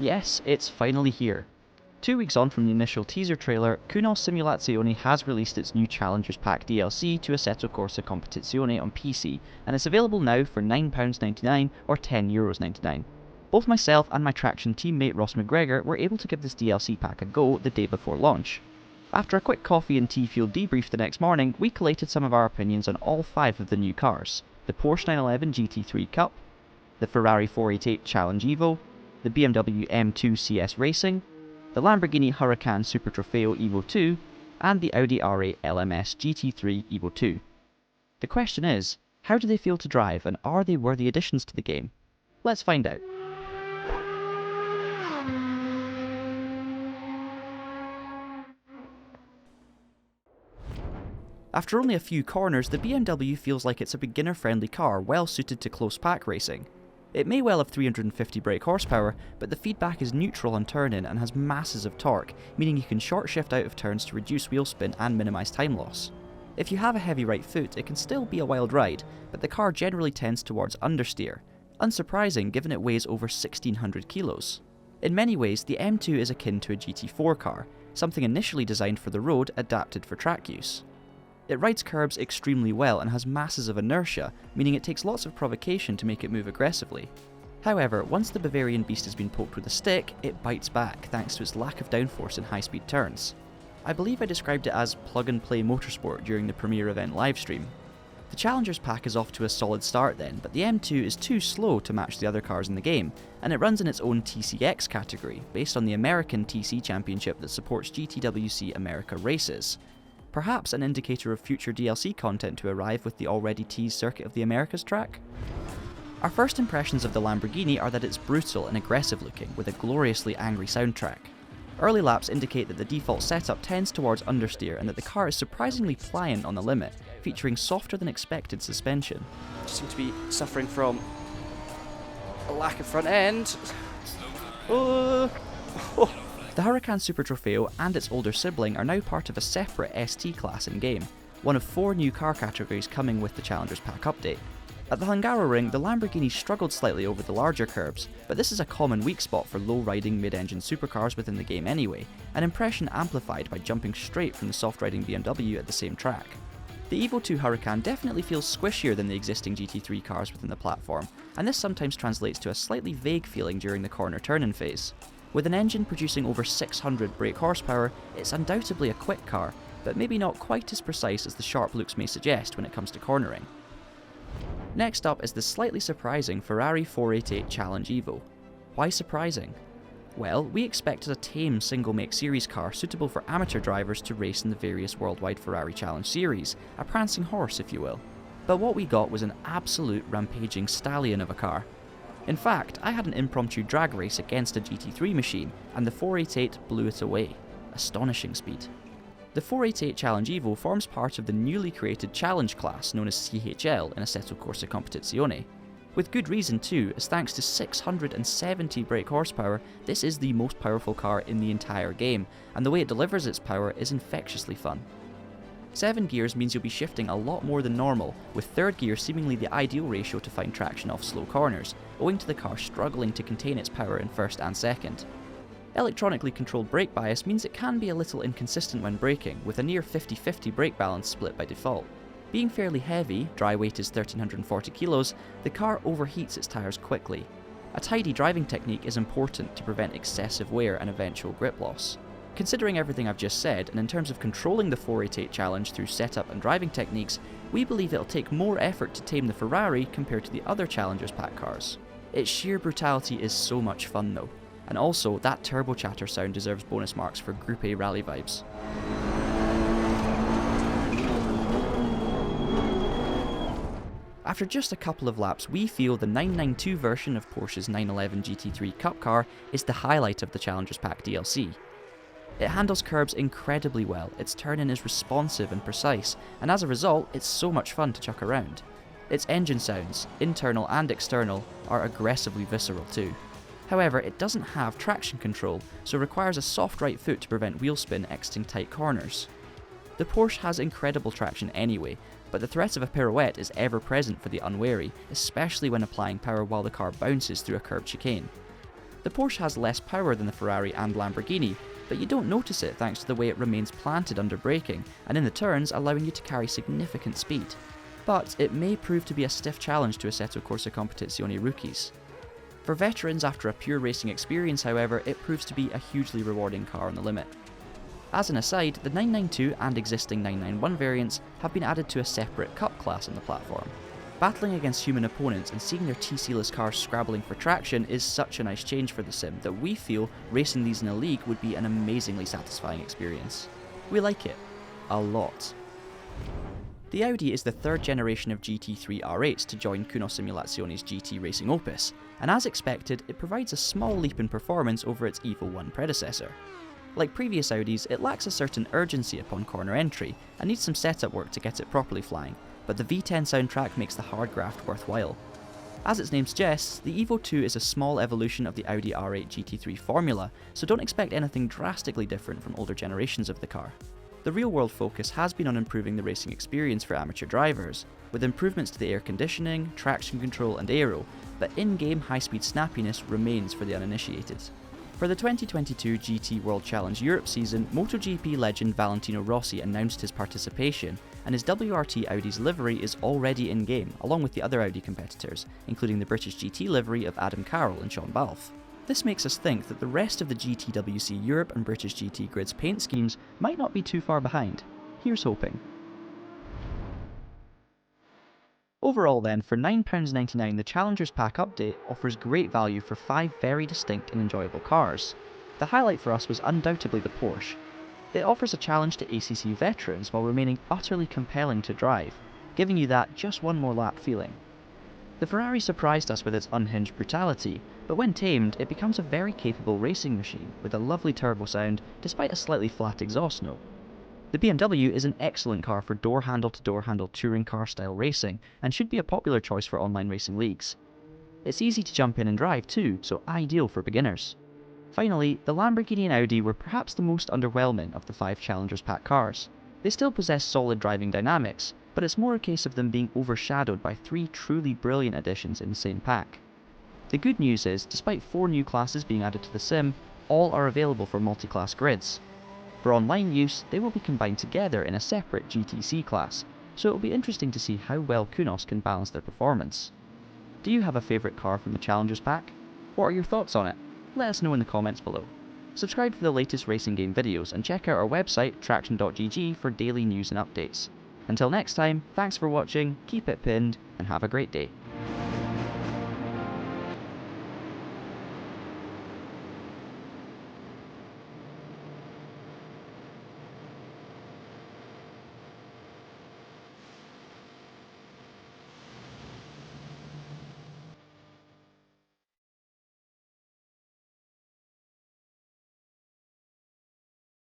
Yes, it's finally here. 2 weeks on from the initial teaser trailer, Kunos Simulazioni has released its new Challengers Pack DLC to Assetto Corsa Competizione on PC, and it's available now for £9.99 or €10.99. Both myself and my Traxion teammate Ross McGregor were able to give this DLC pack a go the day before launch. After a quick coffee and tea fueled debrief the next morning, we collated some of our opinions on all 5 of the new cars: the Porsche 911 GT3 Cup, the Ferrari 488 Challenge Evo, the BMW M2 CS Racing, the Lamborghini Huracán Super Trofeo Evo 2, and the Audi R8 LMS GT3 Evo 2. The question is, how do they feel to drive, and are they worthy additions to the game? Let's find out. After only a few corners, the BMW feels like it's a beginner-friendly car well suited to close pack racing. It may well have 350 brake horsepower, but the feedback is neutral on turn-in and has masses of torque, meaning you can short shift out of turns to reduce wheel spin and minimise time loss. If you have a heavy right foot, it can still be a wild ride, but the car generally tends towards understeer. Unsurprising given it weighs over 1600 kilos. In many ways, the M2 is akin to a GT4 car, something initially designed for the road, adapted for track use. It rides curbs extremely well and has masses of inertia, meaning it takes lots of provocation to make it move aggressively. However, once the Bavarian beast has been poked with a stick, it bites back thanks to its lack of downforce in high-speed turns. I believe I described it as plug-and-play motorsport during the premiere event livestream. The Challengers Pack is off to a solid start then, but the M2 is too slow to match the other cars in the game, and it runs in its own TCX category, based on the American TC Championship that supports GTWC America races. Perhaps an indicator of future DLC content to arrive with the already teased Circuit of the Americas track? Our first impressions of the Lamborghini are that it's brutal and aggressive looking, with a gloriously angry soundtrack. Early laps indicate that the default setup tends towards understeer and that the car is surprisingly pliant on the limit, featuring softer than expected suspension. Seem to be suffering from a lack of front end. The Huracán Super Trofeo and its older sibling are now part of a separate ST class in-game, one of 4 new car categories coming with the Challengers Pack update. At the Hungaroring, the Lamborghini struggled slightly over the larger curbs, but this is a common weak spot for low-riding mid-engine supercars within the game anyway, an impression amplified by jumping straight from the soft-riding BMW at the same track. The Evo 2 Huracán definitely feels squishier than the existing GT3 cars within the platform, and this sometimes translates to a slightly vague feeling during the corner turn-in phase. With an engine producing over 600 brake horsepower, it's undoubtedly a quick car, but maybe not quite as precise as the sharp looks may suggest when it comes to cornering. Next up is the slightly surprising Ferrari 488 Challenge Evo. Why surprising? Well, we expected a tame single-make series car suitable for amateur drivers to race in the various worldwide Ferrari Challenge series, a prancing horse if you will. But what we got was an absolute rampaging stallion of a car. In fact, I had an impromptu drag race against a GT3 machine, and the 488 blew it away. Astonishing speed. The 488 Challenge Evo forms part of the newly created Challenge class known as CHL in Assetto Corsa Competizione. With good reason too, as thanks to 670 brake horsepower, this is the most powerful car in the entire game, and the way it delivers its power is infectiously fun. 7 gears means you'll be shifting a lot more than normal, with 3rd gear seemingly the ideal ratio to find traction off slow corners, owing to the car struggling to contain its power in 1st and 2nd. Electronically controlled brake bias means it can be a little inconsistent when braking, with a near 50-50 brake balance split by default. Being fairly heavy, dry weight is 1340 kilos, the car overheats its tyres quickly. A tidy driving technique is important to prevent excessive wear and eventual grip loss. Considering everything I've just said, and in terms of controlling the 488 Challenge through setup and driving techniques, we believe it'll take more effort to tame the Ferrari compared to the other Challengers Pack cars. Its sheer brutality is so much fun though, and also that turbo chatter sound deserves bonus marks for Group A rally vibes. After just a couple of laps, we feel the 992 version of Porsche's 911 GT3 Cup car is the highlight of the Challengers Pack DLC. It handles curbs incredibly well, its turn-in is responsive and precise, and as a result, it's so much fun to chuck around. Its engine sounds, internal and external, are aggressively visceral too. However, it doesn't have traction control, so requires a soft right foot to prevent wheel spin exiting tight corners. The Porsche has incredible traction anyway, but the threat of a pirouette is ever present for the unwary, especially when applying power while the car bounces through a curved chicane. The Porsche has less power than the Ferrari and Lamborghini, but you don't notice it thanks to the way it remains planted under braking, and in the turns allowing you to carry significant speed. But it may prove to be a stiff challenge to Assetto Corsa Competizione rookies. For veterans after a pure racing experience, however, it proves to be a hugely rewarding car on the limit. As an aside, the 992 and existing 991 variants have been added to a separate Cup class on the platform. Battling against human opponents and seeing their TC-less cars scrabbling for traction is such a nice change for the sim that we feel racing these in a league would be an amazingly satisfying experience. We like it. A lot. The Audi is the third generation of GT3 R8s to join Kunos Simulazioni's GT racing opus, and as expected, it provides a small leap in performance over its Evo 1 predecessor. Like previous Audis, it lacks a certain urgency upon corner entry, and needs some setup work to get it properly flying, but the V10 soundtrack makes the hard graft worthwhile. As its name suggests, the Evo 2 is a small evolution of the Audi R8 GT3 formula, so don't expect anything drastically different from older generations of the car. The real-world focus has been on improving the racing experience for amateur drivers, with improvements to the air conditioning, traction control and aero, but in-game high-speed snappiness remains for the uninitiated. For the 2022 GT World Challenge Europe season, MotoGP legend Valentino Rossi announced his participation, and his WRT Audi's livery is already in-game, along with the other Audi competitors, including the British GT livery of Adam Carroll and Sean Balfe. This makes us think that the rest of the GTWC Europe and British GT grids paint schemes might not be too far behind. Here's hoping. Overall then, for £9.99 the Challengers Pack update offers great value for 5 very distinct and enjoyable cars. The highlight for us was undoubtedly the Porsche. It offers a challenge to ACC veterans while remaining utterly compelling to drive, giving you that just one more lap feeling. The Ferrari surprised us with its unhinged brutality, but when tamed it becomes a very capable racing machine with a lovely turbo sound despite a slightly flat exhaust note. The BMW is an excellent car for door-handle to door-handle touring car style racing and should be a popular choice for online racing leagues. It's easy to jump in and drive too, so ideal for beginners. Finally, the Lamborghini and Audi were perhaps the most underwhelming of the 5 Challengers Pack cars. They still possess solid driving dynamics, but it's more a case of them being overshadowed by 3 truly brilliant additions in the same pack. The good news is, despite 4 new classes being added to the sim, all are available for multi-class grids. For online use, they will be combined together in a separate GTC class, so it will be interesting to see how well Kunos can balance their performance. Do you have a favourite car from the Challengers Pack? What are your thoughts on it? Let us know in the comments below. Subscribe for the latest racing game videos and check out our website TraxionGG for daily news and updates. Until next time, thanks for watching, keep it pinned, and have a great day.